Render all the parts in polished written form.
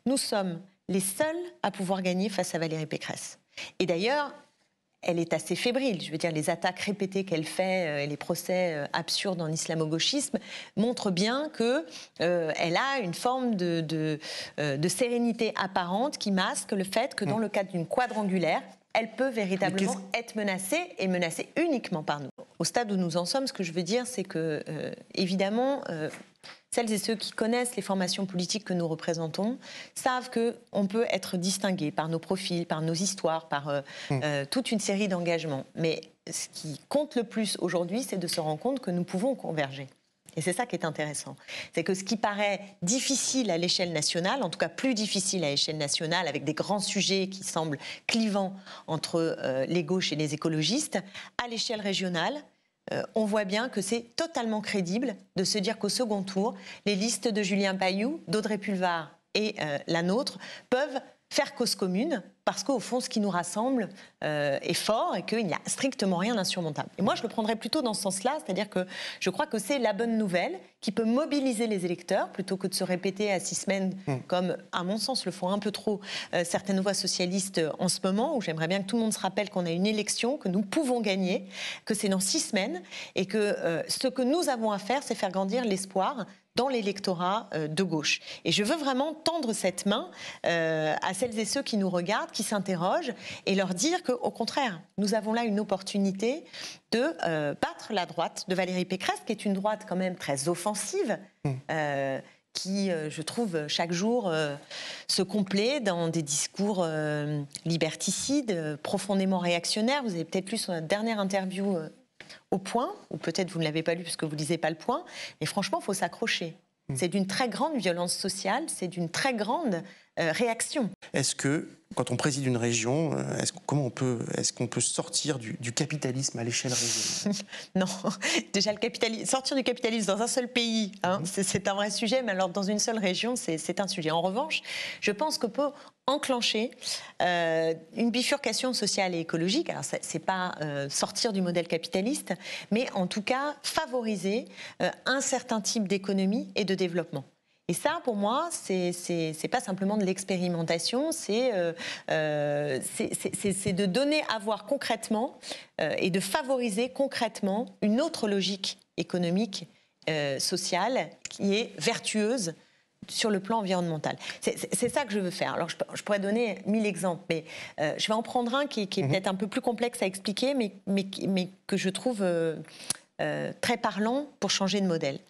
nous sommes les seuls à pouvoir gagner face à Valérie Pécresse. Et d'ailleurs, elle est assez fébrile. Je veux dire, les attaques répétées qu'elle fait et les procès absurdes en islamo-gauchisme montrent bien qu'elle a une forme de sérénité apparente qui masque le fait que dans le cadre d'une quadrangulaire, elle peut véritablement être menacée et menacée uniquement par nous. Au stade où nous en sommes, ce que je veux dire, c'est que, évidemment, celles et ceux qui connaissent les formations politiques que nous représentons savent qu'on peut être distingué par nos profils, par nos histoires, par toute une série d'engagements. Mais ce qui compte le plus aujourd'hui, c'est de se rendre compte que nous pouvons converger. Et c'est ça qui est intéressant. C'est que ce qui paraît difficile à l'échelle nationale, en tout cas plus difficile à l'échelle nationale, avec des grands sujets qui semblent clivants entre les gauches et les écologistes, à l'échelle régionale, on voit bien que c'est totalement crédible de se dire qu'au second tour, les listes de Julien Pailloux, d'Audrey Pulvar et la nôtre peuvent faire cause commune, parce qu'au fond, ce qui nous rassemble est fort et qu'il n'y a strictement rien d'insurmontable. Et moi, je le prendrais plutôt dans ce sens-là, c'est-à-dire que je crois que c'est la bonne nouvelle qui peut mobiliser les électeurs, plutôt que de se répéter à 6 semaines, comme, à mon sens, le font un peu trop certaines voix socialistes en ce moment, où j'aimerais bien que tout le monde se rappelle qu'on a une élection, que nous pouvons gagner, que c'est dans 6 semaines, et que ce que nous avons à faire, c'est faire grandir l'espoir dans l'électorat de gauche. Et je veux vraiment tendre cette main à celles et ceux qui nous regardent, qui s'interrogent, et leur dire qu'au contraire, nous avons là une opportunité de battre la droite de Valérie Pécresse, qui est une droite quand même très offensive, qui, je trouve, chaque jour se complaît dans des discours liberticides, profondément réactionnaires. Vous avez peut-être lu son dernière interview au Point, ou peut-être vous ne l'avez pas lu parce que vous ne lisez pas le Point, mais franchement, il faut s'accrocher. C'est d'une très grande violence sociale, c'est d'une très grande réaction. Est-ce que, quand on préside une région, est-ce qu'on peut sortir du capitalisme à l'échelle régionale? Non, déjà sortir du capitalisme dans un seul pays, c'est un vrai sujet, mais alors dans une seule région, c'est un sujet. En revanche, je pense qu'on peut enclencher une bifurcation sociale et écologique. Alors, c'est pas sortir du modèle capitaliste, mais en tout cas favoriser un certain type d'économie et de développement. Et ça, pour moi, c'est pas simplement de l'expérimentation, c'est de donner à voir concrètement et de favoriser concrètement une autre logique économique, sociale, qui est vertueuse sur le plan environnemental. C'est ça que je veux faire. Alors, je pourrais donner 1000 exemples, mais je vais en prendre un qui est peut-être un peu plus complexe à expliquer, mais que je trouve très parlant pour changer de modèle.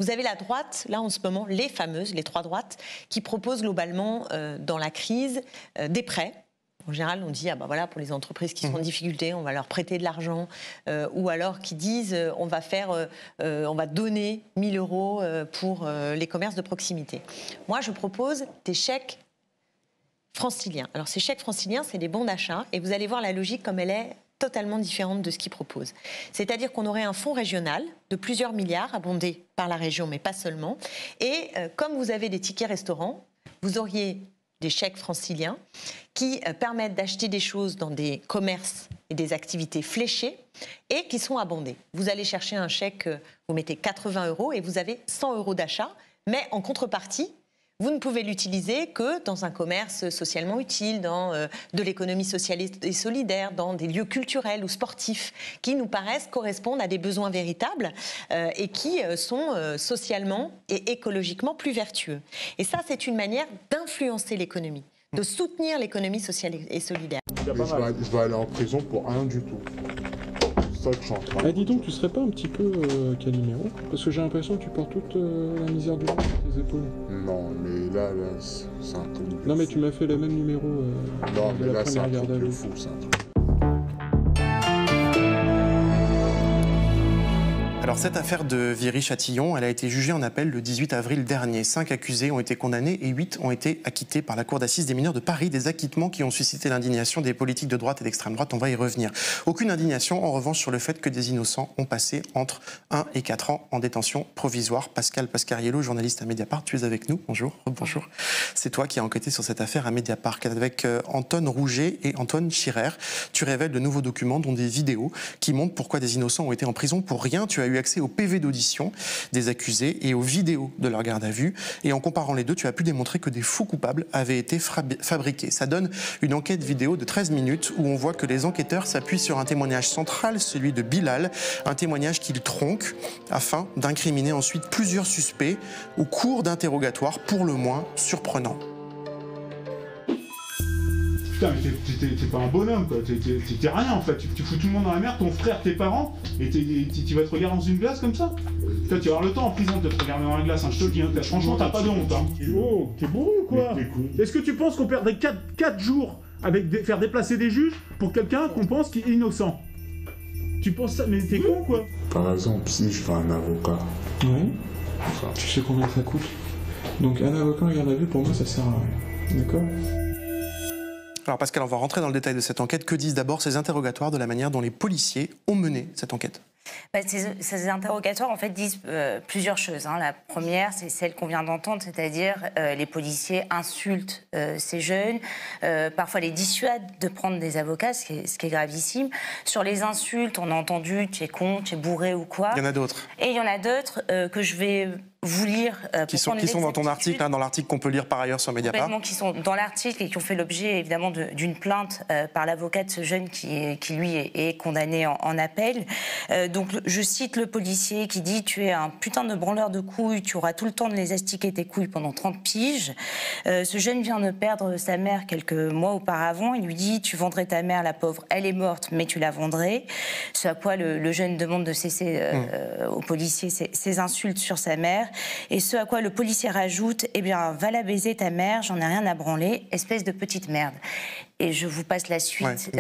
Vous avez la droite, là en ce moment, les fameuses, les 3 droites, qui proposent globalement, dans la crise, des prêts. En général, on dit, voilà, pour les entreprises qui sont en difficulté, on va leur prêter de l'argent, ou alors qui disent, on va donner 1 000 euros pour les commerces de proximité. Moi, je propose des chèques franciliens. Alors, ces chèques franciliens, c'est des bons d'achat, et vous allez voir la logique comme elle est totalement différente de ce qu'ils proposent. C'est-à-dire qu'on aurait un fonds régional de plusieurs milliards, abondé par la région, mais pas seulement, et comme vous avez des tickets restaurants, vous auriez des chèques franciliens qui permettent d'acheter des choses dans des commerces et des activités fléchées et qui sont abondés. Vous allez chercher un chèque, vous mettez 80 euros et vous avez 100 euros d'achat, mais en contrepartie, vous ne pouvez l'utiliser que dans un commerce socialement utile, dans de l'économie sociale et solidaire, dans des lieux culturels ou sportifs qui nous paraissent correspondre à des besoins véritables et qui sont socialement et écologiquement plus vertueux. Et ça, c'est une manière d'influencer l'économie, de soutenir l'économie sociale et solidaire. Je vais aller en prison pour rien du tout. Dis donc, tu serais pas un petit peu Calimero? Parce que j'ai l'impression que tu portes toute la misère du monde sur tes épaules. Non, mais là c'est un truc. Non, mais tu m'as fait le même numéro non, mais de la là, c'est un première truc garde à de vue. fou, c'est un truc. Alors cette affaire de Viry-Châtillon, elle a été jugée en appel le 18 avril dernier. 5 accusés ont été condamnés et 8 ont été acquittés par la Cour d'assises des mineurs de Paris. Des acquittements qui ont suscité l'indignation des politiques de droite et d'extrême droite. On va y revenir. Aucune indignation en revanche sur le fait que des innocents ont passé entre 1 et 4 ans en détention provisoire. Pascal Pascariello, journaliste à Mediapart, tu es avec nous. Bonjour. Bonjour. C'est toi qui as enquêté sur cette affaire à Mediapart avec Anton Rouget et Antoine Schirer. Tu révèles de nouveaux documents dont des vidéos qui montrent pourquoi des innocents ont été en prison pour rien. Tu as eu eu accès aux PV d'audition des accusés et aux vidéos de leur garde à vue. Et en comparant les deux, tu as pu démontrer que des faux coupables avaient été fabriqués. Ça donne une enquête vidéo de 13 minutes où on voit que les enquêteurs s'appuient sur un témoignage central, celui de Bilal, un témoignage qu'ils tronquent afin d'incriminer ensuite plusieurs suspects au cours d'interrogatoires pour le moins surprenants. Putain, mais t'es pas un bonhomme, quoi. T'es rien, en fait. Tu fous tout le monde dans la merde, ton frère, tes parents, et tu vas te regarder dans une glace comme ça. Putain, tu vas avoir le temps en prison de te regarder dans la glace, hein, je te le dis. Hein. Franchement, t'as pas de honte. Hein. Oh, t'es bourré ou quoi? Est-ce que tu penses qu'on perdrait 4 jours avec faire déplacer des juges pour quelqu'un qu'on pense qui est innocent? Tu penses ça? Mais t'es con, quoi. Par exemple, si je fais un avocat. Oui. Tu sais combien ça coûte? Donc un avocat en garde à vue, pour moi, ça sert à rien. D'accord? Alors Pascal, on va rentrer dans le détail de cette enquête. Que disent d'abord ces interrogatoires de la manière dont les policiers ont mené cette enquête? Ces interrogatoires, en fait, disent plusieurs choses. Hein. La première, c'est celle qu'on vient d'entendre, c'est-à-dire les policiers insultent ces jeunes, parfois les dissuadent de prendre des avocats, ce qui est gravissime. Sur les insultes, on a entendu « tu es con, tu es bourré » ou quoi. Il y en a d'autres. Et il y en a d'autres que je vais vous lire. Qui sont dans ton article, hein, dans l'article qu'on peut lire par ailleurs sur Mediapart. Qui sont dans l'article et qui ont fait l'objet évidemment d'une plainte par l'avocat de ce jeune qui lui est condamné en appel. Donc je cite le policier qui dit « Tu es un putain de branleur de couilles, tu auras tout le temps de les astiquer tes couilles pendant 30 piges. » Ce jeune vient de perdre sa mère quelques mois auparavant. Il lui dit « Tu vendrais ta mère, la pauvre, elle est morte, mais tu la vendrais. » Ce à quoi le jeune demande de cesser au policier ses insultes sur sa mère. Et ce à quoi le policier rajoute « Eh bien, va la baiser ta mère, j'en ai rien à branler, espèce de petite merde. » Et je vous passe la suite,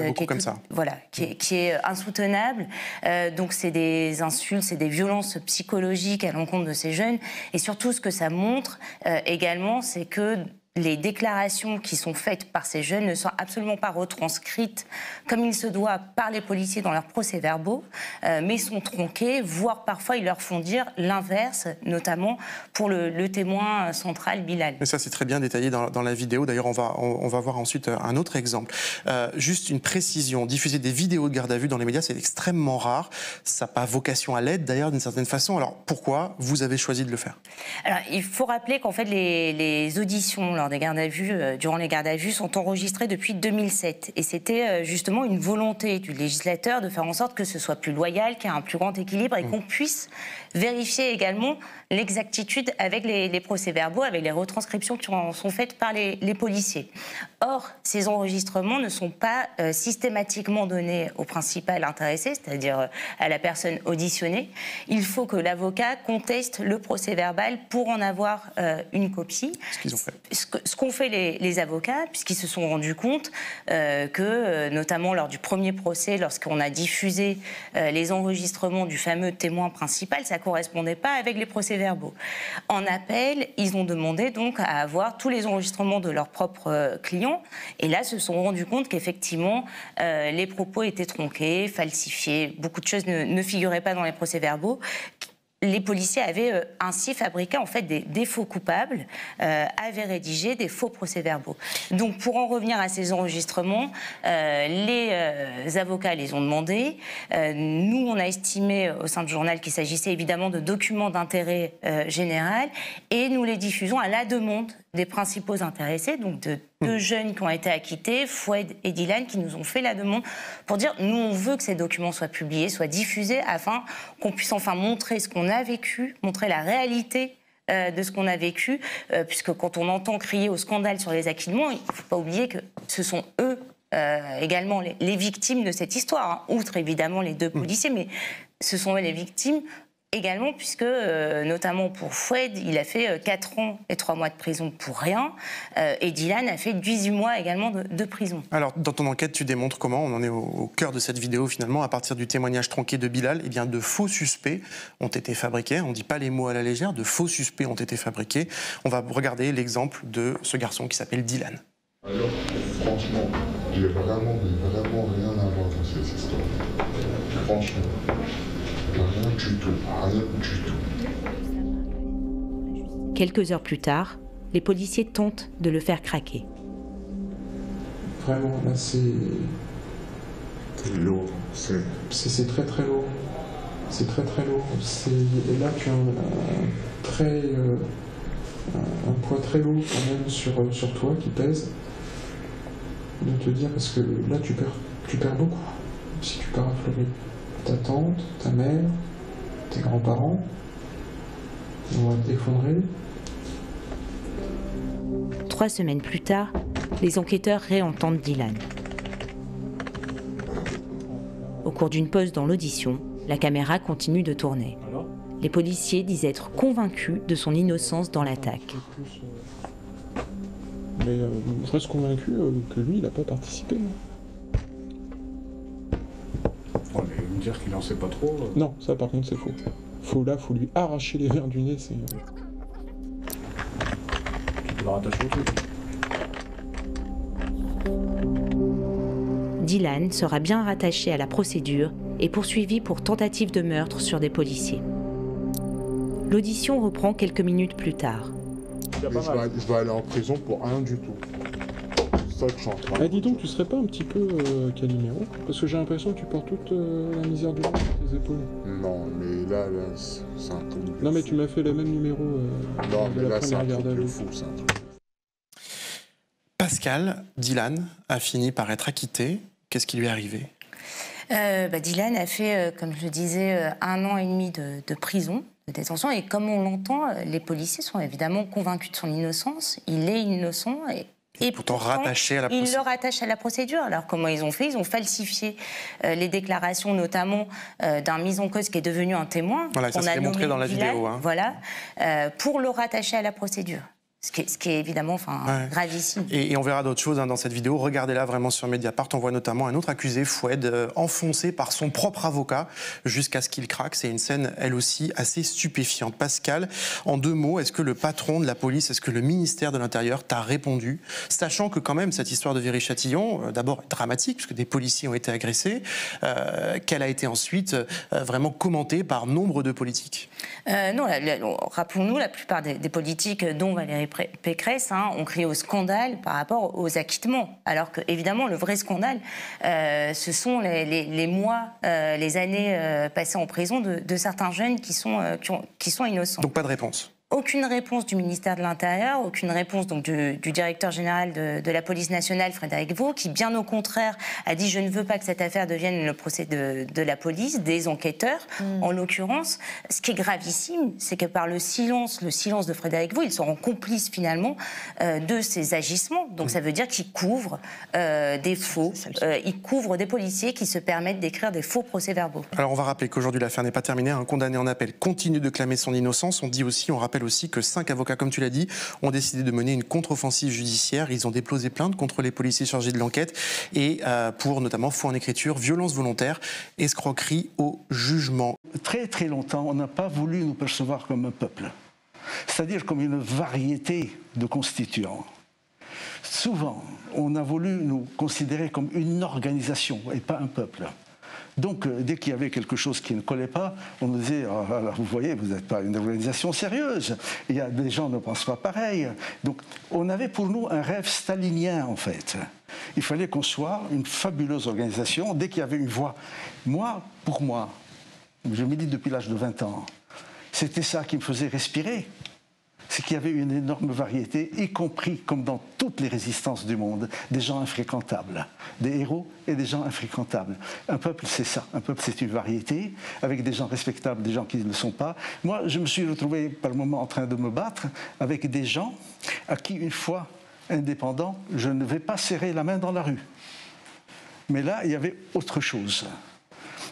qui est insoutenable. Donc c'est des insultes, c'est des violences psychologiques à l'encontre de ces jeunes. Et surtout, ce que ça montre également, c'est que les déclarations qui sont faites par ces jeunes ne sont absolument pas retranscrites comme il se doit par les policiers dans leurs procès-verbaux, mais sont tronquées, voire parfois ils leur font dire l'inverse, notamment pour le témoin central Bilal. Mais ça c'est très bien détaillé dans la vidéo, d'ailleurs on va voir ensuite un autre exemple. Juste une précision, diffuser des vidéos de garde à vue dans les médias c'est extrêmement rare, ça n'a pas vocation à l'être d'ailleurs d'une certaine façon, alors pourquoi vous avez choisi de le faire? Alors il faut rappeler qu'en fait les auditions des gardes à vue, durant les gardes à vue, sont enregistrées depuis 2007. Et c'était justement une volonté du législateur de faire en sorte que ce soit plus loyal, qu'il y ait un plus grand équilibre et qu'on puisse vérifier également l'exactitude avec les procès-verbaux, avec les retranscriptions qui sont faites par les policiers. Or, ces enregistrements ne sont pas systématiquement donnés au principal intéressé, c'est-à-dire à la personne auditionnée. Il faut que l'avocat conteste le procès-verbal pour en avoir une copie. Ce qu'ils ont fait. Ce qu'ont fait les avocats, puisqu'ils se sont rendus compte que, notamment lors du premier procès, lorsqu'on a diffusé les enregistrements du fameux témoin principal, ça ne correspondait pas avec les procès-verbaux. En appel, ils ont demandé donc à avoir tous les enregistrements de leurs propres clients, et là, se sont rendus compte qu'effectivement, les propos étaient tronqués, falsifiés, beaucoup de choses ne figuraient pas dans les procès-verbaux. Les policiers avaient ainsi fabriqué en fait des faux coupables, avaient rédigé des faux procès-verbaux. Donc pour en revenir à ces enregistrements, les avocats les ont demandés. Nous, on a estimé au sein du journal qu'il s'agissait évidemment de documents d'intérêt général et nous les diffusons à la demande des principaux intéressés, donc de deux jeunes qui ont été acquittés, Foued et Dylan, qui nous ont fait la demande pour dire nous on veut que ces documents soient publiés, soient diffusés, afin qu'on puisse enfin montrer ce qu'on a vécu, montrer la réalité de ce qu'on a vécu, puisque quand on entend crier au scandale sur les acquittements, il ne faut pas oublier que ce sont eux également les victimes de cette histoire, hein, outre évidemment les deux policiers, mais ce sont eux les victimes également, puisque, notamment pour Foued, il a fait 4 ans et 3 mois de prison pour rien, et Dylan a fait 18 mois également de prison. Alors, dans ton enquête, tu démontres comment, on en est au cœur de cette vidéo finalement, à partir du témoignage tronqué de Bilal, eh bien, de faux suspects ont été fabriqués, on ne dit pas les mots à la légère, de faux suspects ont été fabriqués. On va regarder l'exemple de ce garçon qui s'appelle Dylan. Alors, franchement, j'ai vraiment rien à voir dans cette histoire. Franchement. Rien du tout. Quelques heures plus tard, les policiers tentent de le faire craquer. Vraiment, là, c'est lourd. C'est très très lourd. C'est très très lourd. Et là, tu as un poids très lourd quand même sur toi qui pèse. De te dire, parce que là, tu perds beaucoup si tu pars à Fleury. Ta tante, ta mère, tes grands-parents, on va t'effondrer. 3 semaines plus tard, les enquêteurs réentendent Dylan. Au cours d'une pause dans l'audition, la caméra continue de tourner. Les policiers disent être convaincus de son innocence dans l'attaque. Mais je reste convaincu que lui, il n'a pas participé. Oh, mais me dire qu'il en sait pas trop... Non, ça par contre c'est faux. Faut lui arracher les verres du nez, c'est... Tu peux le rattacher au truc. Dylan sera bien rattaché à la procédure et poursuivi pour tentative de meurtre sur des policiers. L'audition reprend quelques minutes plus tard. Je vais aller en prison pour rien du tout. C'est ça que je suis en train de... dis donc, tu serais pas un petit peu Calimero? Parce que j'ai l'impression que tu portes toute la misère du monde sur tes épaules. Non, mais là c'est un truc de Non, mais fou. tu m'as fait le même numéro Non, de mais la là c'est un première truc garde à de vue. fou, c'est un truc. Pascal, Dylan, a fini par être acquitté. Qu'est-ce qui lui est arrivé? Dylan a fait, comme je le disais, 1 an et demi de prison, de détention. Et comme on l'entend, les policiers sont évidemment convaincus de son innocence. Il est innocent et pourtant rattaché à la procédure. Il le rattache à la procédure. Alors comment ils ont fait? Ils ont falsifié les déclarations, notamment d'un mis en cause qui est devenu un témoin. Voilà, ça s'est montré dans la vidéo. Hein. Voilà, pour le rattacher à la procédure. Ce qui est évidemment gravissime. Et on verra d'autres choses dans cette vidéo. Regardez-la vraiment sur Mediapart. On voit notamment un autre accusé, Foued, enfoncé par son propre avocat jusqu'à ce qu'il craque. C'est une scène, elle aussi, assez stupéfiante. Pascal, en 2 mots, est-ce que le patron de la police, est-ce que le ministère de l'Intérieur t'a répondu? Sachant que quand même, cette histoire de Viry-Châtillon, d'abord dramatique, puisque des policiers ont été agressés, qu'elle a été ensuite vraiment commentée par nombre de politiques. Non, rappelons-nous, la plupart des politiques, dont Valérie Pécresse, ont crié au scandale par rapport aux acquittements. Alors que, évidemment, le vrai scandale, ce sont les mois, les années passées en prison de certains jeunes qui sont innocents. Donc pas de réponse? Aucune réponse du ministère de l'Intérieur, aucune réponse donc, du directeur général de la police nationale, Frédéric Vaux, qui, bien au contraire, a dit « je ne veux pas que cette affaire devienne le procès de la police, des enquêteurs ». En l'occurrence, ce qui est gravissime, c'est que par le silence de Frédéric Vaux, ils seront complices finalement de ces agissements. Donc ça veut dire qu'ils couvrent des faux, ils couvrent des policiers qui se permettent d'écrire des faux procès-verbaux. Alors on va rappeler qu'aujourd'hui l'affaire n'est pas terminée. Un condamné en appel continue de clamer son innocence. On rappelle aussi que 5 avocats, comme tu l'as dit, ont décidé de mener une contre-offensive judiciaire. Ils ont déposé plainte contre les policiers chargés de l'enquête et pour notamment faux en écriture, violence volontaire, escroquerie au jugement. Très très longtemps, on n'a pas voulu nous percevoir comme un peuple, c'est-à-dire comme une variété de constituants. Souvent, on a voulu nous considérer comme une organisation et pas un peuple. Donc, dès qu'il y avait quelque chose qui ne collait pas, on nous disait oh, « vous voyez, vous n'êtes pas une organisation sérieuse, il y a des gens qui ne pensent pas pareil ». Donc, on avait pour nous un rêve stalinien, en fait. Il fallait qu'on soit une fabuleuse organisation dès qu'il y avait une voix. Moi, pour moi, je milite depuis l'âge de 20 ans, c'était ça qui me faisait respirer. C'est qu'il y avait une énorme variété, y compris, comme dans toutes les résistances du monde, des gens infréquentables, des héros et des gens infréquentables. Un peuple, c'est ça. Un peuple, c'est une variété, avec des gens respectables, des gens qui ne le sont pas. Moi, je me suis retrouvé par moments en train de me battre avec des gens à qui, une fois indépendant, je ne vais pas serrer la main dans la rue. Mais là, il y avait autre chose.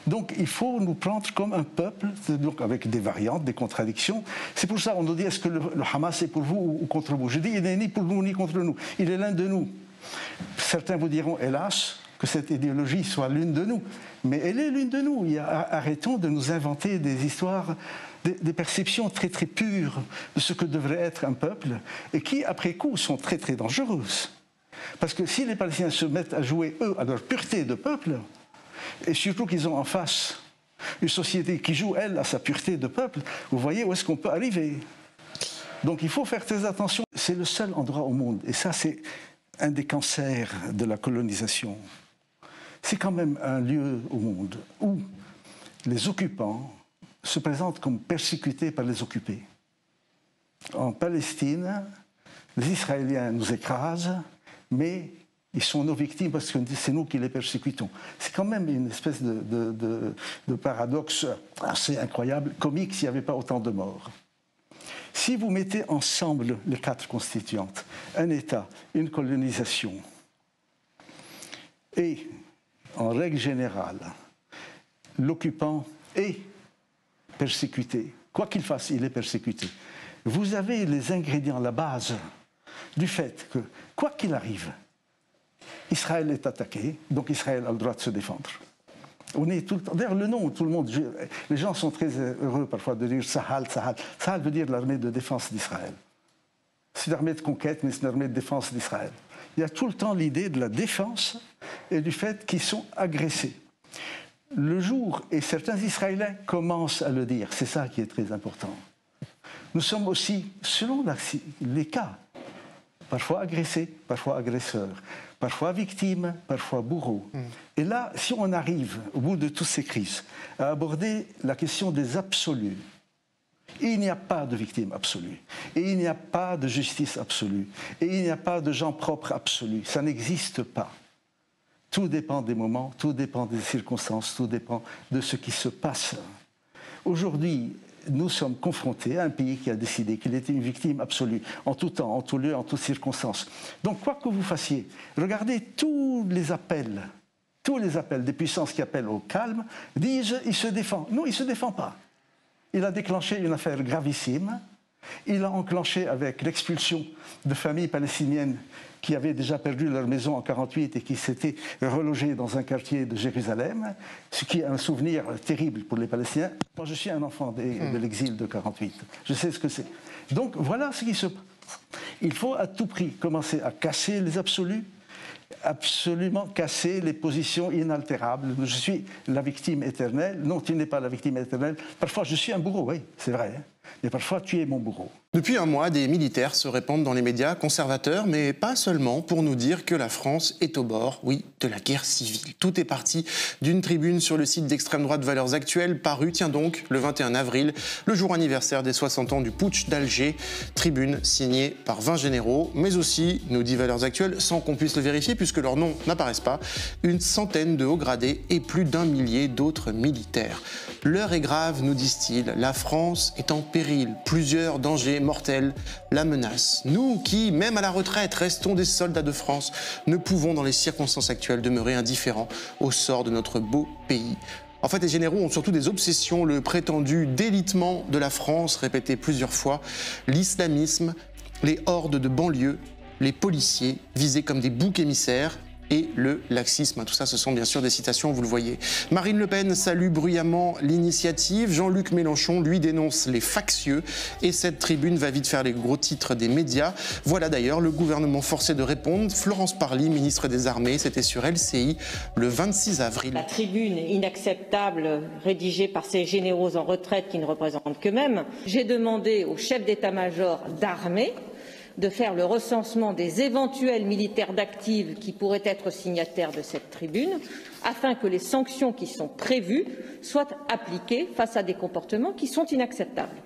Donc il faut nous prendre comme un peuple, donc avec des variantes, des contradictions. C'est pour ça qu'on nous dit est-ce que le Hamas est pour vous ou contre vous? Je dis il n'est ni pour nous ni contre nous, il est l'un de nous. Certains vous diront hélas que cette idéologie soit l'une de nous, mais elle est l'une de nous. Arrêtons de nous inventer des histoires, des perceptions très très pures de ce que devrait être un peuple et qui après coup sont très très dangereuses. Parce que si les Palestiniens se mettent à jouer eux à leur pureté de peuple, et surtout qu'ils ont en face une société qui joue, elle, à sa pureté de peuple, vous voyez où est-ce qu'on peut arriver. Donc il faut faire très attention. C'est le seul endroit au monde, et ça c'est un des cancers de la colonisation. C'est quand même un lieu au monde où les occupants se présentent comme persécutés par les occupés. En Palestine, les Israéliens nous écrasent, mais ils sont nos victimes parce que c'est nous qui les persécutons. C'est quand même une espèce de paradoxe assez incroyable, comique s'il n'y avait pas autant de morts. Si vous mettez ensemble les 4 constituantes, un État, une colonisation, et en règle générale, l'occupant est persécuté, quoi qu'il fasse, il est persécuté. Vous avez les ingrédients, la base du fait que, quoi qu'il arrive, Israël est attaqué, donc Israël a le droit de se défendre. On est tout le temps. D'ailleurs, le nom, tout le monde. Les gens sont très heureux parfois de dire Sahal, Sahal. Sahal veut dire l'armée de défense d'Israël. C'est une armée de conquête, mais c'est une armée de défense d'Israël. Il y a tout le temps l'idée de la défense et du fait qu'ils sont agressés. Le jour, et certains Israéliens commencent à le dire, c'est ça qui est très important. Nous sommes aussi, selon les cas, parfois agressés, parfois agresseurs, parfois victimes, parfois bourreaux. Et là, si on arrive, au bout de toutes ces crises, à aborder la question des absolus, il n'y a pas de victime absolue, et il n'y a pas de justice absolue, et il n'y a pas de gens propres absolus, ça n'existe pas. Tout dépend des moments, tout dépend des circonstances, tout dépend de ce qui se passe. Aujourd'hui, nous sommes confrontés à un pays qui a décidé qu'il était une victime absolue, en tout temps, en tout lieu, en toutes circonstances. Donc, quoi que vous fassiez, regardez tous les appels des puissances qui appellent au calme, disent « il se défend ». Non, il ne se défend pas. Il a déclenché une affaire gravissime. Il a enclenché avec l'expulsion de familles palestiniennes qui avaient déjà perdu leur maison en 1948 et qui s'étaient relogées dans un quartier de Jérusalem, ce qui est un souvenir terrible pour les Palestiniens. Moi, je suis un enfant de l'exil de 1948. Je sais ce que c'est. Donc, voilà ce qui se passe. Il faut à tout prix commencer à casser les absolus, absolument casser les positions inaltérables. Je suis la victime éternelle. Non, tu n'es pas la victime éternelle. Parfois, je suis un bourreau, oui, c'est vrai. Hein. Mais parfois, tu es mon bourreau. Depuis un mois, des militaires se répandent dans les médias conservateurs, mais pas seulement, pour nous dire que la France est au bord, oui, de la guerre civile. Tout est parti d'une tribune sur le site d'extrême droite Valeurs Actuelles, parue, tiens donc, le 21 avril, le jour anniversaire des 60 ans du putsch d'Alger. Tribune signée par 20 généraux, mais aussi, nous dit Valeurs Actuelles, sans qu'on puisse le vérifier, puisque leurs noms n'apparaissent pas, une centaine de hauts gradés et plus d'1 millier d'autres militaires. L'heure est grave, nous disent-ils, la France est en péril, plusieurs dangers mortels la menacent. Nous qui, même à la retraite, restons des soldats de France, ne pouvons dans les circonstances actuelles demeurer indifférents au sort de notre beau pays. En fait, les généraux ont surtout des obsessions, le prétendu délitement de la France, répété plusieurs fois, l'islamisme, les hordes de banlieue, les policiers visés comme des boucs émissaires, et le laxisme. Tout ça, ce sont bien sûr des citations, vous le voyez. Marine Le Pen salue bruyamment l'initiative. Jean-Luc Mélenchon, lui, dénonce les factieux. Et cette tribune va vite faire les gros titres des médias. Voilà d'ailleurs le gouvernement forcé de répondre. Florence Parly, ministre des Armées, c'était sur LCI le 26 avril. La tribune inacceptable rédigée par ces généraux en retraite qui ne représentent qu'eux-mêmes. J'ai demandé au chef d'état-major d'armée de faire le recensement des éventuels militaires d'active qui pourraient être signataires de cette tribune, afin que les sanctions qui sont prévues soient appliquées face à des comportements qui sont inacceptables.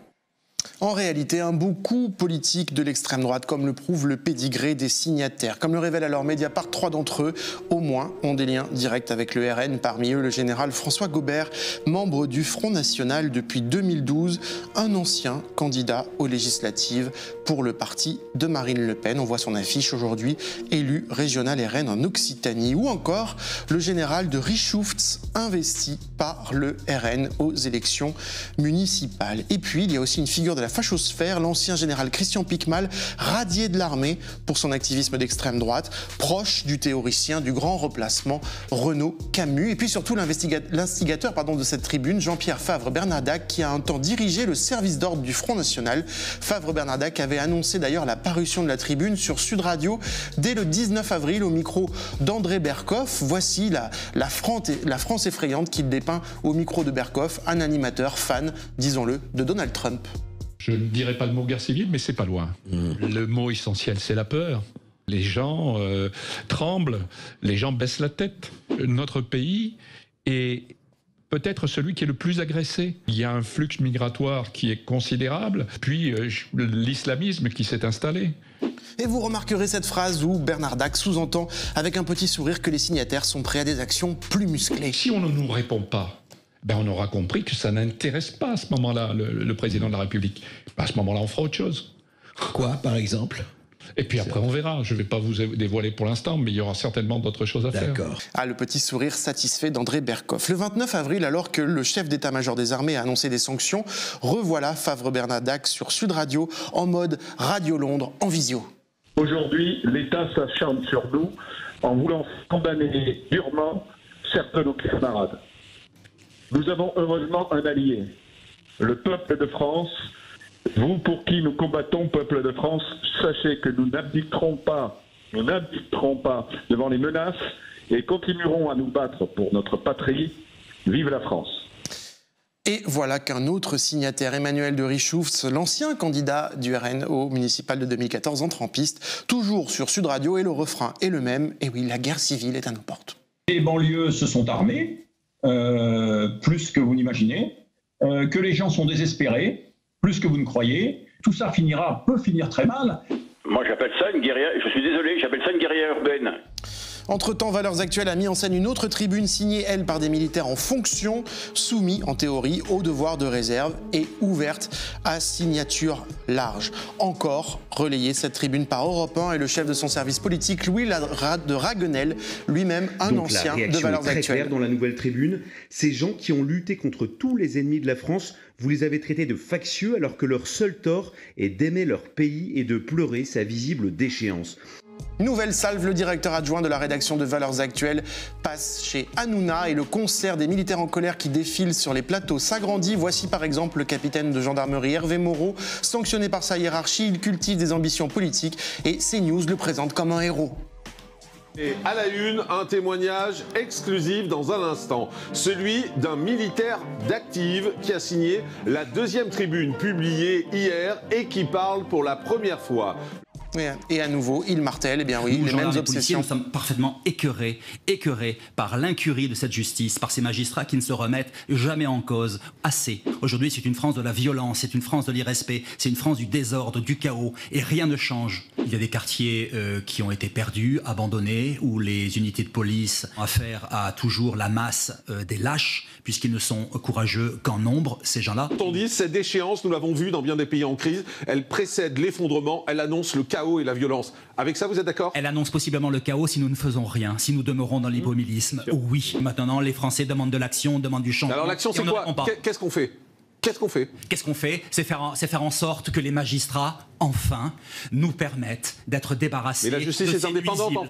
En réalité, un beau coup politique de l'extrême droite, comme le prouve le pédigré des signataires. Comme le révèle alors Mediapart, 3 d'entre eux, au moins, ont des liens directs avec le RN. Parmi eux, le général François Gobert, membre du Front National depuis 2012, un ancien candidat aux législatives pour le parti de Marine Le Pen. On voit son affiche aujourd'hui, élu régional RN en Occitanie. Ou encore le général de Richouft, investi par le RN aux élections municipales. Et puis, il y a aussi une figure de la fachosphère, l'ancien général Christian Piquemal, radié de l'armée pour son activisme d'extrême droite, proche du théoricien du grand replacement Renaud Camus. Et puis surtout l'instigateur de cette tribune, Jean-Pierre Favre-Bernardac, qui a un temps dirigé le service d'ordre du Front National. Favre-Bernardac avait annoncé d'ailleurs la parution de la tribune sur Sud Radio dès le 19 avril au micro d'André Berkoff. Voici la France effrayante qu'il dépeint au micro de Berkoff, un animateur fan, disons-le, de Donald Trump. Je ne dirais pas le mot guerre civile, mais c'est pas loin. Le mot essentiel, c'est la peur. Les gens tremblent, les gens baissent la tête. Notre pays est peut-être celui qui est le plus agressé. Il y a un flux migratoire qui est considérable, puis l'islamisme qui s'est installé. Et vous remarquerez cette phrase où Bernard Dac sous-entend avec un petit sourire que les signataires sont prêts à des actions plus musclées. Si on ne nous répond pas, on aura compris que ça n'intéresse pas à ce moment-là le président de la République. À ce moment-là, on fera autre chose. Quoi, par exemple ? Et puis après, on verra. Je ne vais pas vous dévoiler pour l'instant, mais il y aura certainement d'autres choses à faire. D'accord. Ah, le petit sourire satisfait d'André Berkoff. Le 29 avril, alors que le chef d'état-major des armées a annoncé des sanctions, revoilà Favre Bernard Dac sur Sud Radio, en mode Radio Londres, en visio. Aujourd'hui, l'État s'acharne sur nous en voulant condamner durement certains de nos camarades. Nous avons heureusement un allié, le peuple de France. Vous, pour qui nous combattons, peuple de France, sachez que nous n'abdiquerons pas devant les menaces et continuerons à nous battre pour notre patrie. Vive la France! Et voilà qu'un autre signataire, Emmanuel de Richoufs, l'ancien candidat du RN au municipal de 2014, entre en piste, toujours sur Sud Radio, et le refrain est le même. Et oui, la guerre civile est à nos portes. Les banlieues se sont armées, plus que vous n'imaginez, que les gens sont désespérés, plus que vous ne croyez. Tout ça peut finir très mal. Moi, j'appelle ça une guérilla, je suis désolé, j'appelle ça une guérilla urbaine. Entre-temps, Valeurs Actuelles a mis en scène une autre tribune signée, elle, par des militaires en fonction, soumis, en théorie, au devoir de réserve et ouverte à signature large. Encore relayée cette tribune par Europe 1 et le chef de son service politique, Louis de Raguenel, lui-même un ancien de Valeurs Actuelles. Dans la nouvelle tribune, ces gens qui ont lutté contre tous les ennemis de la France, vous les avez traités de factieux alors que leur seul tort est d'aimer leur pays et de pleurer sa visible déchéance. Nouvelle salve, le directeur adjoint de la rédaction de Valeurs Actuelles passe chez Hanouna et le concert des militaires en colère qui défilent sur les plateaux s'agrandit. Voici par exemple le capitaine de gendarmerie Hervé Moreau, sanctionné par sa hiérarchie, il cultive des ambitions politiques et CNews le présente comme un héros. Et à la une, un témoignage exclusif dans un instant, celui d'un militaire d'Active qui a signé la deuxième tribune publiée hier et qui parle pour la première fois. Et à nouveau, il martèle, les mêmes obsessions. Nous sommes parfaitement écœurés par l'incurie de cette justice, par ces magistrats qui ne se remettent jamais en cause. Assez. Aujourd'hui, c'est une France de la violence, c'est une France de l'irrespect, c'est une France du désordre, du chaos, et rien ne change. Il y a des quartiers qui ont été perdus, abandonnés, où les unités de police ont affaire à toujours la masse des lâches, puisqu'ils ne sont courageux qu'en nombre, ces gens-là. On dit, cette déchéance, nous l'avons vu dans bien des pays en crise, elle précède l'effondrement, elle annonce le chaos et la violence. Avec ça, vous êtes d'accord? Elle annonce possiblement le chaos si nous ne faisons rien, si nous demeurons dans l'immobilisme. Oui, maintenant, les Français demandent de l'action, demandent du changement. Alors l'action, c'est quoi? Qu'est-ce qu'on fait? Qu'est-ce qu'on fait? C'est faire en sorte que les magistrats, enfin, nous permettent d'être débarrassés. Mais la justice est indépendante.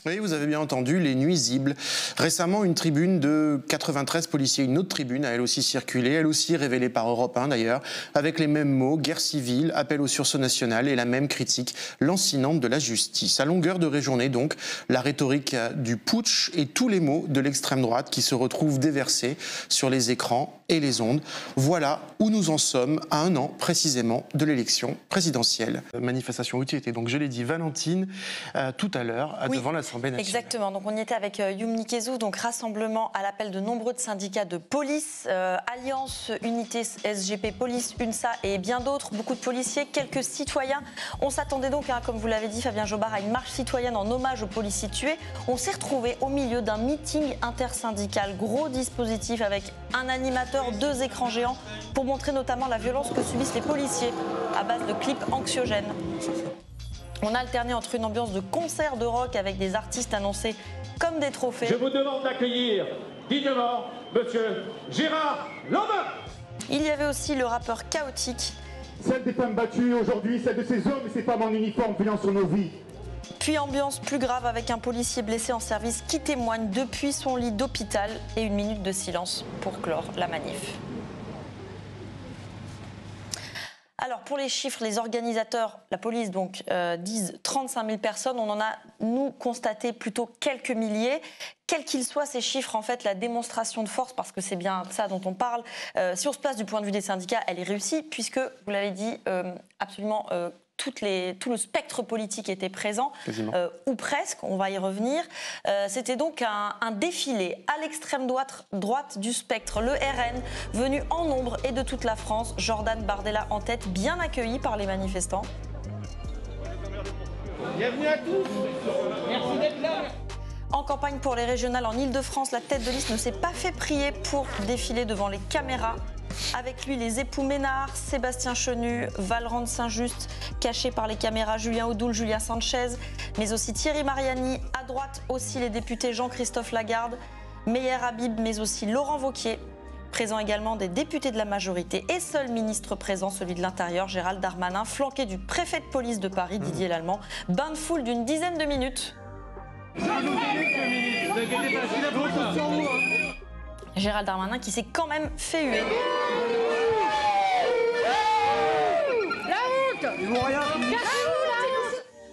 Oui, vous avez bien entendu, les nuisibles. Récemment, une tribune de 93 policiers, une autre tribune a elle aussi circulé, elle aussi révélée par Europe 1 d'ailleurs, avec les mêmes mots, guerre civile, appel au sursaut national et la même critique lancinante de la justice. À longueur de journée donc, la rhétorique du putsch et tous les mots de l'extrême droite qui se retrouvent déversés sur les écrans et les ondes. Voilà où nous en sommes à un an précisément de l'élection présidentielle. Manifestation où tu étais, donc je l'ai dit, Valentine, tout à l'heure, devant l'Assemblée nationale. Exactement, donc on y était avec Youm Nikezou, donc rassemblement à l'appel de nombreux syndicats de police, Alliance, Unité, SGP, Police, UNSA et bien d'autres, beaucoup de policiers, quelques citoyens. On s'attendait donc, comme vous l'avez dit Fabien Jobard, à une marche citoyenne en hommage aux policiers tués. On s'est retrouvé au milieu d'un meeting intersyndical, gros dispositif avec un animateur, 2 écrans géants pour montrer notamment la violence que subissent les policiers à base de clips anxiogènes. On a alterné entre une ambiance de concert de rock avec des artistes annoncés comme des trophées. Je vous demande d'accueillir dignement Monsieur Gérard Lanvin. Il y avait aussi le rappeur Chaotique. Celle des femmes battues aujourd'hui, celle de ces hommes et ces femmes en uniforme veillant sur nos vies. Puis ambiance plus grave avec un policier blessé en service qui témoigne depuis son lit d'hôpital et une minute de silence pour clore la manif. Alors pour les chiffres, les organisateurs, la police donc disent 35 000 personnes. On en a, nous, constaté plutôt quelques milliers. Quels qu'ils soient ces chiffres, en fait, la démonstration de force, parce que c'est bien ça dont on parle, si on se place du point de vue des syndicats, elle est réussie puisque, vous l'avez dit, absolument tout le spectre politique était présent, ou presque, on va y revenir. C'était donc un défilé à l'extrême droite du spectre, le RN, venu en nombre et de toute la France, Jordan Bardella en tête, bien accueilli par les manifestants. Bienvenue à tous. Merci d'être là. En campagne pour les régionales en Ile-de-France, la tête de liste ne s'est pas fait prier pour défiler devant les caméras. Avec lui, les époux Ménard, Sébastien Chenu, Valrand Saint-Just, cachés par les caméras, Julien Audoul, Julien Sanchez, mais aussi Thierry Mariani. À droite aussi les députés Jean-Christophe Lagarde, Meyer Habib, mais aussi Laurent Wauquiez. Présent également des députés de la majorité et seul ministre présent, celui de l'Intérieur, Gérald Darmanin, flanqué du préfet de police de Paris, Didier Lallemand. Bain de foule d'une dizaine de minutes. Gérald Darmanin qui s'est quand même fait huer.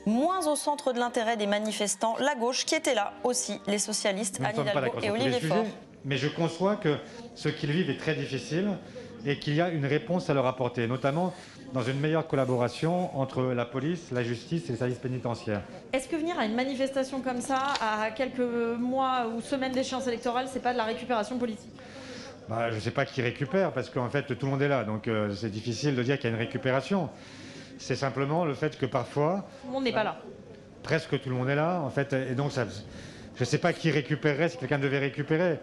Moins au centre de l'intérêt des manifestants, la gauche qui était là aussi, les socialistes, Anne Hidalgo et Olivier Faure. Mais je conçois que ce qu'ils vivent est très difficile et qu'il y a une réponse à leur apporter, notamment dans une meilleure collaboration entre la police, la justice et les services pénitentiaires. Est-ce que venir à une manifestation comme ça, à quelques mois ou semaines d'échéance électorale, c'est pas de la récupération politique ? Je ne sais pas qui récupère, parce qu'en fait tout le monde est là, donc c'est difficile de dire qu'il y a une récupération. C'est simplement le fait que parfois... Tout le monde n'est pas là. Presque tout le monde est là, en fait, et donc ça, je ne sais pas qui récupérerait si quelqu'un devait récupérer.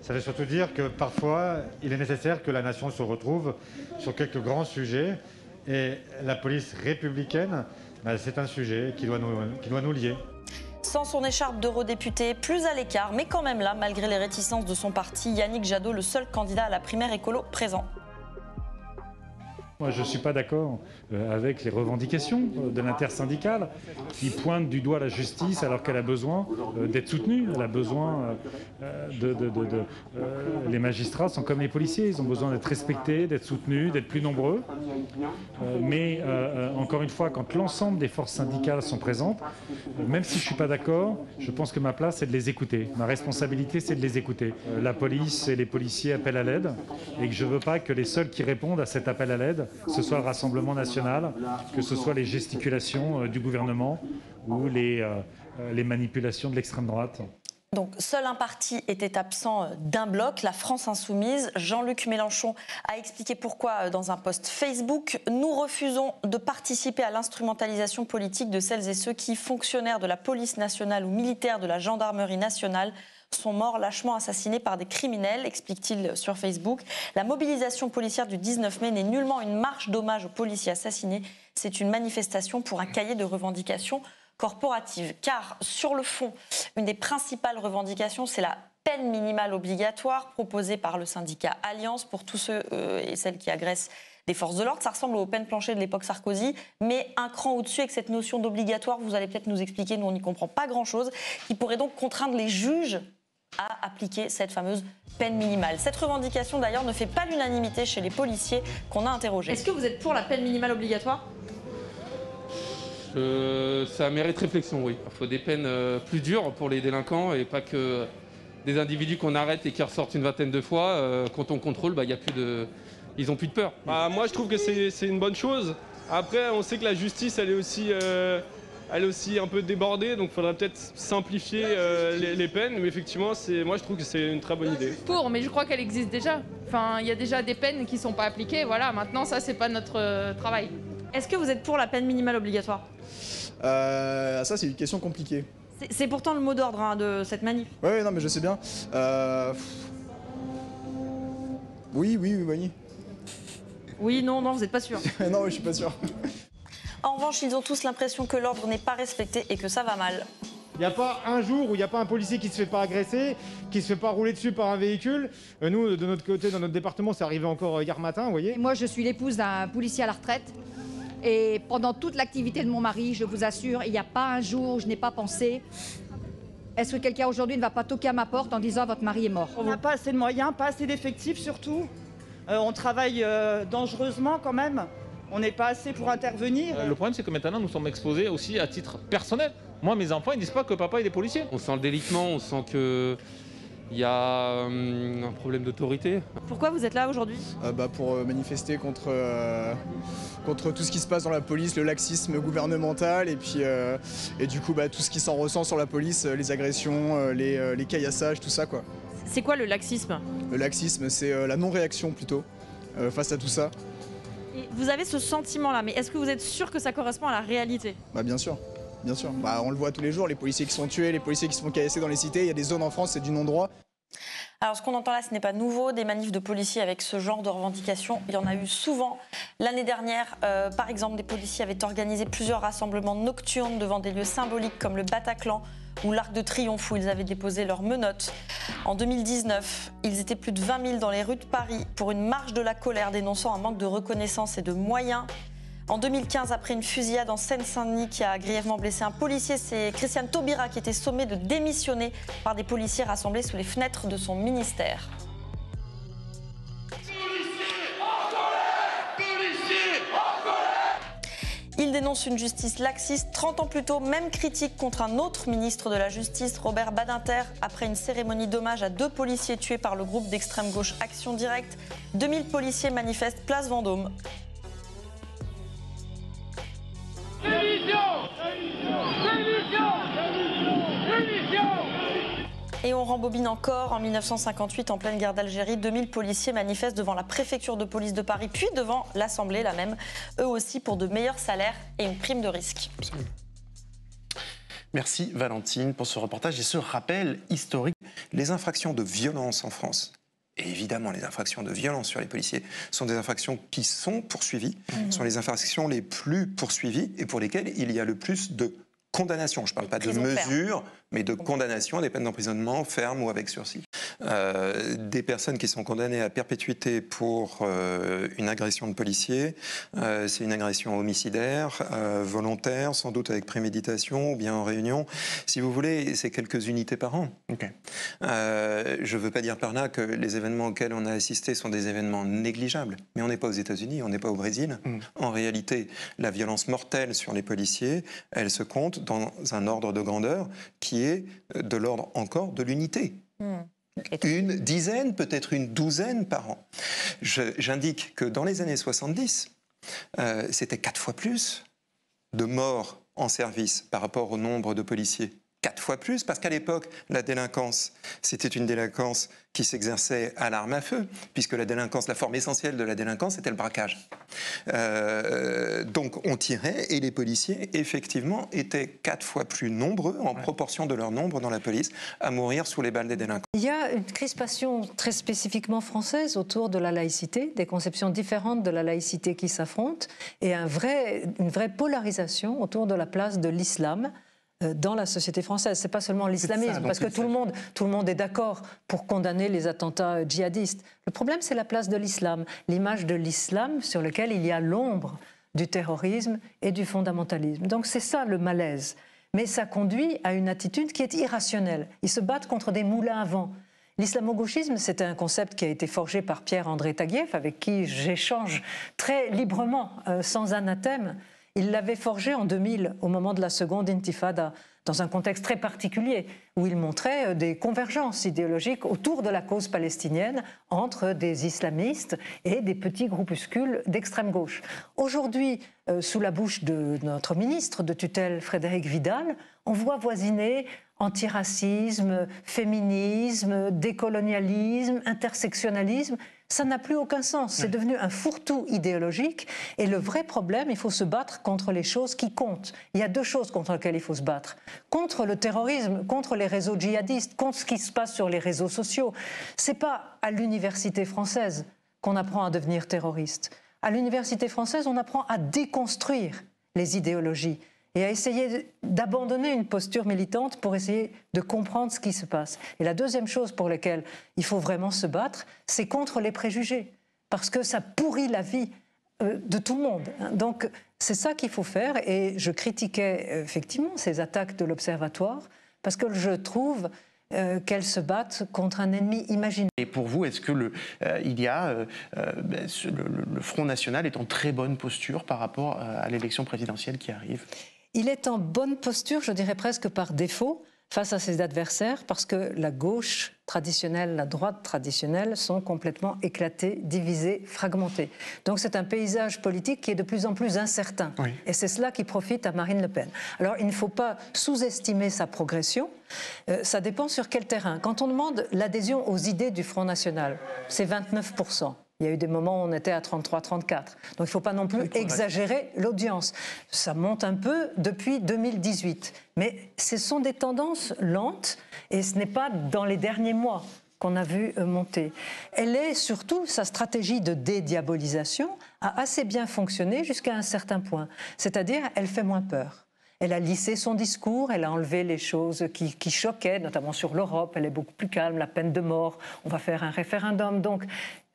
Ça veut surtout dire que parfois, il est nécessaire que la nation se retrouve sur quelques grands sujets. Et la police républicaine, c'est un sujet qui doit nous lier. Sans son écharpe d'eurodéputé, plus à l'écart, mais quand même là, malgré les réticences de son parti, Yannick Jadot, le seul candidat à la primaire écolo présent. Moi, je ne suis pas d'accord avec les revendications de l'intersyndicale qui pointent du doigt la justice alors qu'elle a besoin d'être soutenue. Elle a besoin les magistrats sont comme les policiers, ils ont besoin d'être respectés, d'être soutenus, d'être plus nombreux. Mais encore une fois, quand l'ensemble des forces syndicales sont présentes, même si je ne suis pas d'accord, je pense que ma place, c'est de les écouter. Ma responsabilité, c'est de les écouter. La police et les policiers appellent à l'aide et que je ne veux pas que les seuls qui répondent à cet appel à l'aide, que ce soit le Rassemblement national, que ce soit les gesticulations du gouvernement ou les manipulations de l'extrême droite. Donc, seul un parti était absent d'un bloc, la France Insoumise. Jean-Luc Mélenchon a expliqué pourquoi dans un post Facebook. Nous refusons de participer à l'instrumentalisation politique de celles et ceux qui, fonctionnaires de la police nationale ou militaires de la gendarmerie nationale, sont morts lâchement assassinés par des criminels, explique-t-il sur Facebook. La mobilisation policière du 19 mai n'est nullement une marche d'hommage aux policiers assassinés. C'est une manifestation pour un cahier de revendications corporatives. Car sur le fond, une des principales revendications, c'est la peine minimale obligatoire proposée par le syndicat Alliance pour tous ceux et celles qui agressent des forces de l'ordre. Ça ressemble aux peines planchées de l'époque Sarkozy, mais un cran au-dessus avec cette notion d'obligatoire, vous allez peut-être nous expliquer, nous on n'y comprend pas grand-chose, qui pourrait donc contraindre les juges à appliquer cette fameuse peine minimale. Cette revendication d'ailleurs ne fait pas l'unanimité chez les policiers qu'on a interrogés. Est-ce que vous êtes pour la peine minimale obligatoire ? Ça mérite réflexion, oui. Il faut des peines plus dures pour les délinquants et pas que des individus qu'on arrête et qui ressortent une vingtaine de fois. Quand on contrôle, y a plus de... ils n'ont plus de peur. Moi, je trouve que c'est une bonne chose. Après, on sait que la justice, elle est aussi un peu débordée, donc il faudrait peut-être simplifier les peines. Mais effectivement, moi, je trouve que c'est une très bonne idée. Pour, mais je crois qu'elle existe déjà. Enfin, il y a déjà des peines qui ne sont pas appliquées. Voilà, maintenant, ça, c'est pas notre travail. Est-ce que vous êtes pour la peine minimale obligatoire ? Ça, c'est une question compliquée. C'est pourtant le mot d'ordre de cette manif. Oui, non, mais je sais bien. Oui. Oui, non, vous n'êtes pas sûr. Non, je suis pas sûr. En revanche, ils ont tous l'impression que l'ordre n'est pas respecté et que ça va mal. Il n'y a pas un jour où il n'y a pas un policier qui ne se fait pas agresser, qui ne se fait pas rouler dessus par un véhicule. Nous, de notre côté, dans notre département, c'est arrivé encore hier matin, vous voyez. Moi, je suis l'épouse d'un policier à la retraite. Et pendant toute l'activité de mon mari, je vous assure, il n'y a pas un jour où je n'ai pas pensé est-ce que quelqu'un aujourd'hui ne va pas toquer à ma porte en disant votre mari est mort ? On n'a pas assez de moyens, pas assez d'effectifs surtout. On travaille dangereusement quand même. On n'est pas assez pour intervenir. Le problème, c'est que maintenant, nous sommes exposés aussi à titre personnel. Moi, mes enfants, ils disent pas que papa il est policier. On sent le délitement, on sent que Il y a un problème d'autorité. Pourquoi vous êtes là aujourd'hui? Pour manifester contre tout ce qui se passe dans la police, le laxisme gouvernemental et puis du coup tout ce qui s'en ressent sur la police, les agressions, les caillassages, tout ça quoi. C'est quoi le laxisme? Le laxisme, c'est la non-réaction plutôt face à tout ça. Et vous avez ce sentiment-là, mais est-ce que vous êtes sûr que ça correspond à la réalité? Bien sûr. Bien sûr, on le voit tous les jours, les policiers qui sont tués, les policiers qui se font caillasser dans les cités, il y a des zones en France, c'est du non-droit. Alors ce qu'on entend là, ce n'est pas nouveau, des manifs de policiers avec ce genre de revendications, il y en a eu souvent. L'année dernière, par exemple, des policiers avaient organisé plusieurs rassemblements nocturnes devant des lieux symboliques comme le Bataclan ou l'Arc de Triomphe où ils avaient déposé leurs menottes. En 2019, ils étaient plus de 20 000 dans les rues de Paris pour une marche de la colère dénonçant un manque de reconnaissance et de moyens. En 2015, après une fusillade en Seine-Saint-Denis qui a grièvement blessé un policier, c'est Christiane Taubira qui était sommée de démissionner par des policiers rassemblés sous les fenêtres de son ministère. Il dénonce une justice laxiste. 30 ans plus tôt, même critique contre un autre ministre de la Justice, Robert Badinter, après une cérémonie d'hommage à 2 policiers tués par le groupe d'extrême gauche Action Directe. 2000 policiers manifestent place Vendôme. Et on rembobine encore. En 1958, en pleine guerre d'Algérie, 2000 policiers manifestent devant la préfecture de police de Paris, puis devant l'Assemblée, la même, eux aussi pour de meilleurs salaires et une prime de risque. Absolument. Merci Valentine pour ce reportage et ce rappel historique. Les infractions de violence en France, et évidemment les infractions de violence sur les policiers, sont des infractions qui sont poursuivies, sont les infractions les plus poursuivies et pour lesquelles il y a le plus de condamnation. Je ne parle pas de mesures, mais de condamnation, des peines d'emprisonnement fermes ou avec sursis. Des personnes qui sont condamnées à perpétuité pour une agression de policier, c'est une agression homicidaire, volontaire, sans doute avec préméditation ou bien en réunion. Si vous voulez, c'est quelques unités par an. Okay. Je ne veux pas dire par là que les événements auxquels on a assisté sont des événements négligeables, mais on n'est pas aux États-Unis, on n'est pas au Brésil. En réalité, la violence mortelle sur les policiers, elle se compte dans un ordre de grandeur qui est de l'ordre encore de l'unité. Une dizaine, peut-être une douzaine par an. J'indique que dans les années 70, c'était 4 fois plus de morts en service par rapport au nombre de policiers. 4 fois plus, parce qu'à l'époque, la délinquance, c'était une délinquance qui s'exerçait à l'arme à feu, puisque la délinquance, la forme essentielle de la délinquance, c'était le braquage. Donc on tirait, et les policiers, effectivement, étaient 4 fois plus nombreux, en proportion de leur nombre dans la police, à mourir sous les balles des délinquants. Il y a une crispation très spécifiquement française autour de la laïcité, des conceptions différentes de la laïcité qui s'affrontent, et une vraie polarisation autour de la place de l'islam dans la société française. C'est pas seulement l'islamisme, parce que tout le monde est d'accord pour condamner les attentats djihadistes. Le problème, c'est la place de l'islam, l'image de l'islam sur lequel il y a l'ombre du terrorisme et du fondamentalisme. Donc c'est ça le malaise. Mais ça conduit à une attitude qui est irrationnelle. Ils se battent contre des moulins à vent. L'islamo-gauchisme, c'était un concept qui a été forgé par Pierre-André Taguieff, avec qui j'échange très librement, sans anathème. Il l'avait forgé en 2000, au moment de la seconde intifada, dans un contexte très particulier, où il montrait des convergences idéologiques autour de la cause palestinienne entre des islamistes et des petits groupuscules d'extrême gauche. Aujourd'hui, sous la bouche de notre ministre de tutelle, Frédérique Vidal, on voit voisiner antiracisme, féminisme, décolonialisme, intersectionnalisme. Ça n'a plus aucun sens. C'est devenu un fourre-tout idéologique. Et le vrai problème, il faut se battre contre les choses qui comptent. Il y a 2 choses contre lesquelles il faut se battre. Contre le terrorisme, contre les réseaux djihadistes, contre ce qui se passe sur les réseaux sociaux. C'est pas à l'université française qu'on apprend à devenir terroriste. À l'université française, on apprend à déconstruire les idéologies et à essayer d'abandonner une posture militante pour essayer de comprendre ce qui se passe. Et la deuxième chose pour laquelle il faut vraiment se battre, c'est contre les préjugés, parce que ça pourrit la vie de tout le monde. Donc c'est ça qu'il faut faire, et je critiquais effectivement ces attaques de l'Observatoire, parce que je trouve qu'elles se battent contre un ennemi imaginaire. Et pour vous, est-ce que le Front National est en très bonne posture par rapport à l'élection présidentielle qui arrive ? Il est en bonne posture, je dirais presque par défaut, face à ses adversaires parce que la gauche traditionnelle, la droite traditionnelle sont complètement éclatées, divisées, fragmentées. Donc c'est un paysage politique qui est de plus en plus incertain. Oui. Et c'est cela qui profite à Marine Le Pen. Alors il ne faut pas sous-estimer sa progression. Ça dépend sur quel terrain. Quand on demande l'adhésion aux idées du Front National, c'est 29%. Il y a eu des moments où on était à 33, 34. Donc il ne faut pas non plus exagérer l'audience. Ça monte un peu depuis 2018. Mais ce sont des tendances lentes et ce n'est pas dans les derniers mois qu'on a vu monter. Elle est surtout, sa stratégie de dédiabolisation a assez bien fonctionné jusqu'à un certain point. C'est-à-dire, elle fait moins peur. Elle a lissé son discours, elle a enlevé les choses qui choquaient, notamment sur l'Europe. Elle est beaucoup plus calme, la peine de mort, on va faire un référendum. Donc,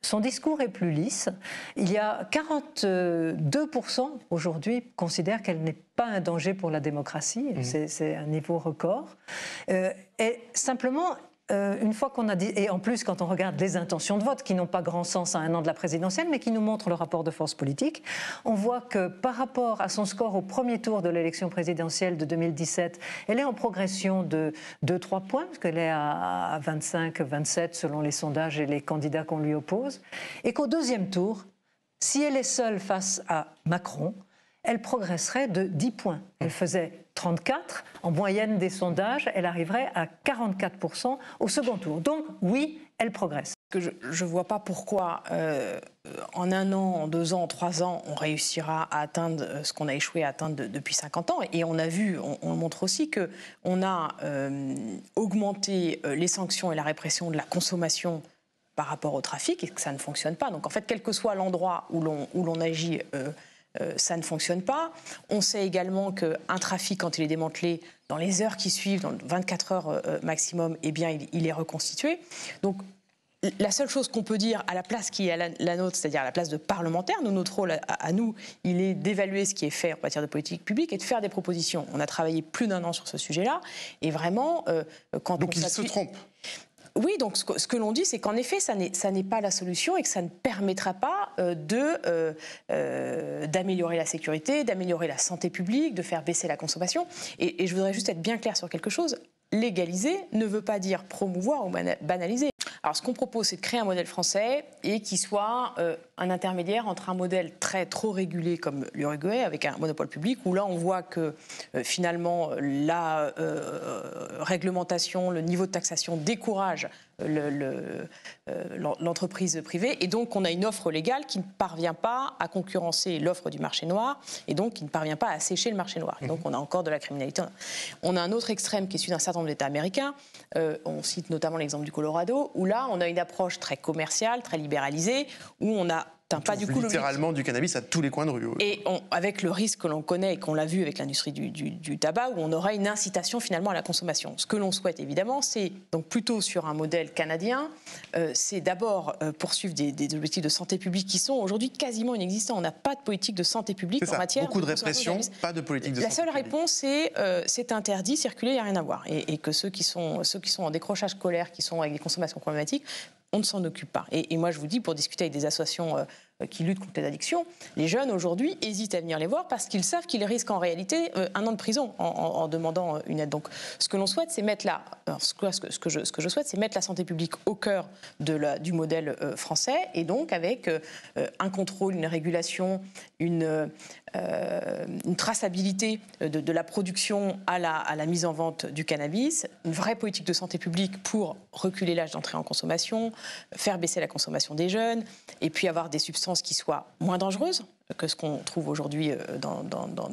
son discours est plus lisse. Il y a 42% aujourd'hui considèrent qu'elle n'est pas un danger pour la démocratie. C'est un niveau record. Et simplement, une fois qu'on a dit... Et en plus, quand on regarde les intentions de vote, qui n'ont pas grand sens à un an de la présidentielle, mais qui nous montrent le rapport de force politique, on voit que par rapport à son score au premier tour de l'élection présidentielle de 2017, elle est en progression de 2-3 points, parce qu'elle est à 25, 27 selon les sondages et les candidats qu'on lui oppose. Et qu'au deuxième tour, si elle est seule face à Macron, elle progresserait de 10 points. Elle faisait 34. En moyenne des sondages, elle arriverait à 44% au second tour. Donc, oui, elle progresse. Je ne vois pas pourquoi, en 1 an, en 2 ans, en 3 ans, on réussira à atteindre ce qu'on a échoué à atteindre depuis 50 ans. Et on a vu, on montre aussi qu'on a augmenté les sanctions et la répression de la consommation par rapport au trafic et que ça ne fonctionne pas. Donc, en fait, quel que soit l'endroit où l'on agit... ça ne fonctionne pas. On sait également qu'un trafic, quand il est démantelé, dans les heures qui suivent, dans 24 heures maximum, eh bien, il est reconstitué. Donc, la seule chose qu'on peut dire à la place qui est la nôtre, c'est-à-dire à la place de parlementaire, notre rôle à nous, il est d'évaluer ce qui est fait en matière de politique publique et de faire des propositions. On a travaillé plus d'1 an sur ce sujet-là. Et vraiment, quand donc il se trompe. Oui, donc ce que l'on dit, c'est qu'en effet, ça n'est pas la solution et que ça ne permettra pas d'améliorer la sécurité, d'améliorer la santé publique, de faire baisser la consommation. Et je voudrais juste être bien clair sur quelque chose. Légaliser ne veut pas dire promouvoir ou banaliser. Alors, ce qu'on propose, c'est de créer un modèle français et qui soit un intermédiaire entre un modèle trop régulé comme l'Uruguay, avec un monopole public, où là, on voit que finalement, la réglementation, le niveau de taxation décourage l'entreprise privée. Et donc, on a une offre légale qui ne parvient pas à concurrencer l'offre du marché noir et donc qui ne parvient pas à assécher le marché noir. Et donc, on a encore de la criminalité. On a un autre extrême qui est celui d'un certain nombre d'États américains. On cite notamment l'exemple du Colorado, où là, on a une approche très commerciale, très libéralisée, où on a pas du coup littéralement du cannabis à tous les coins de rue. Oui. Et avec le risque que l'on connaît et qu'on l'a vu avec l'industrie du tabac, où on aura une incitation finalement à la consommation. Ce que l'on souhaite évidemment, c'est donc plutôt sur un modèle canadien, c'est d'abord poursuivre des objectifs de santé publique qui sont aujourd'hui quasiment inexistants. On n'a pas de politique de santé publique en matière beaucoup de répression, pas de politique de santé publique. La seule réponse, c'est interdit, circuler, il n'y a rien à voir. Et que ceux qui sont en décrochage scolaire, qui sont avec des consommations problématiques, on ne s'en occupe pas. Et moi, je vous dis, pour discuter avec des associations qui luttent contre les addictions, les jeunes, aujourd'hui, hésitent à venir les voir parce qu'ils savent qu'ils risquent en réalité 1 an de prison en demandant une aide. Donc, ce que l'on souhaite, c'est mettre ce que je souhaite, c'est mettre la santé publique au cœur du modèle français et donc avec un contrôle, une régulation, une traçabilité de la production à la mise en vente du cannabis, une vraie politique de santé publique pour reculer l'âge d'entrée en consommation, faire baisser la consommation des jeunes, et puis avoir des substances qui soient moins dangereuses que ce qu'on trouve aujourd'hui dans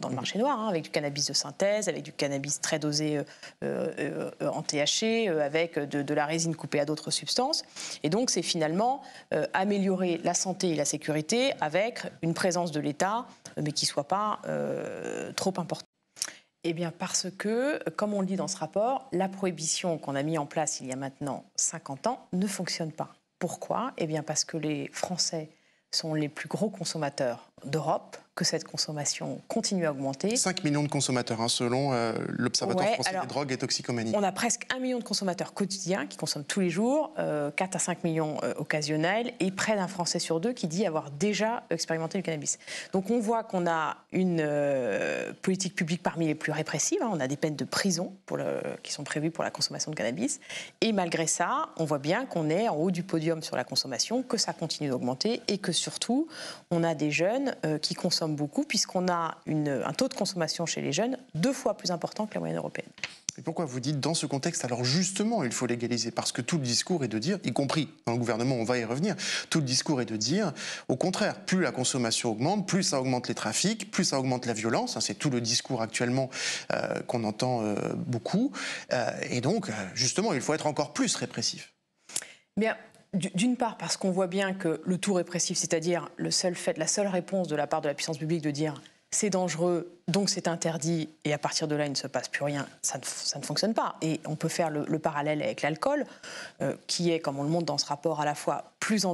le marché noir, avec du cannabis de synthèse, avec du cannabis très dosé en THC, avec de la résine coupée à d'autres substances. Et donc, c'est finalement améliorer la santé et la sécurité avec une présence de l'État, mais qui ne soit pas trop importante. Eh bien, parce que, comme on le dit dans ce rapport, la prohibition qu'on a mise en place il y a maintenant 50 ans ne fonctionne pas. Pourquoi ? Eh bien, parce que les Français sont les plus gros consommateurs d'Europe que cette consommation continue à augmenter. 5 millions de consommateurs, selon l'Observatoire français des drogues et toxicomanie. On a presque 1 million de consommateurs quotidiens qui consomment tous les jours, 4 à 5 millions occasionnels, et près d'un Français sur 2 qui dit avoir déjà expérimenté le cannabis. Donc on voit qu'on a une politique publique parmi les plus répressives. On a des peines de prison qui sont prévues pour la consommation de cannabis. Et malgré ça, on voit bien qu'on est en haut du podium sur la consommation, que ça continue d'augmenter et que surtout, on a des jeunes qui consomment beaucoup, puisqu'on a un taux de consommation chez les jeunes 2 fois plus important que la moyenne européenne. Et pourquoi vous dites dans ce contexte, alors justement, il faut légaliser? Parce que tout le discours est de dire, y compris dans le gouvernement, on va y revenir, tout le discours est de dire, au contraire, plus la consommation augmente, plus ça augmente les trafics, plus ça augmente la violence. C'est tout le discours actuellement qu'on entend beaucoup. Et donc, justement, il faut être encore plus répressif. Bien. D'une part, parce qu'on voit bien que le tout répressif, c'est-à-dire la seule réponse de la part de la puissance publique de dire c'est dangereux, donc c'est interdit, et à partir de là, il ne se passe plus rien, ça ne fonctionne pas. Et on peut faire le parallèle avec l'alcool, qui est, comme on le montre dans ce rapport, à la fois plus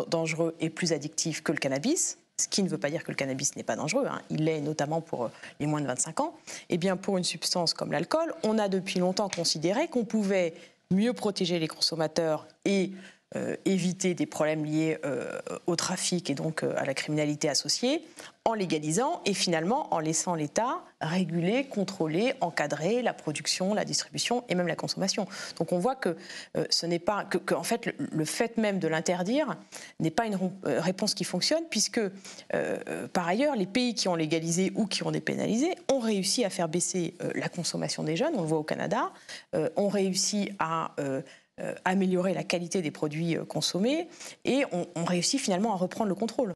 dangereux et plus addictif que le cannabis. Ce qui ne veut pas dire que le cannabis n'est pas dangereux, il l'est notamment pour les moins de 25 ans. Eh bien, pour une substance comme l'alcool, on a depuis longtemps considéré qu'on pouvait mieux protéger les consommateurs et éviter des problèmes liés au trafic et donc à la criminalité associée, en légalisant et finalement en laissant l'État réguler, contrôler, encadrer la production, la distribution et même la consommation. Donc on voit que ce n'est pas en fait le fait même de l'interdire n'est pas une réponse qui fonctionne, puisque par ailleurs les pays qui ont légalisé ou qui ont dépénalisé ont réussi à faire baisser la consommation des jeunes. On le voit au Canada, ont réussi à améliorer la qualité des produits consommés et on réussit finalement à reprendre le contrôle.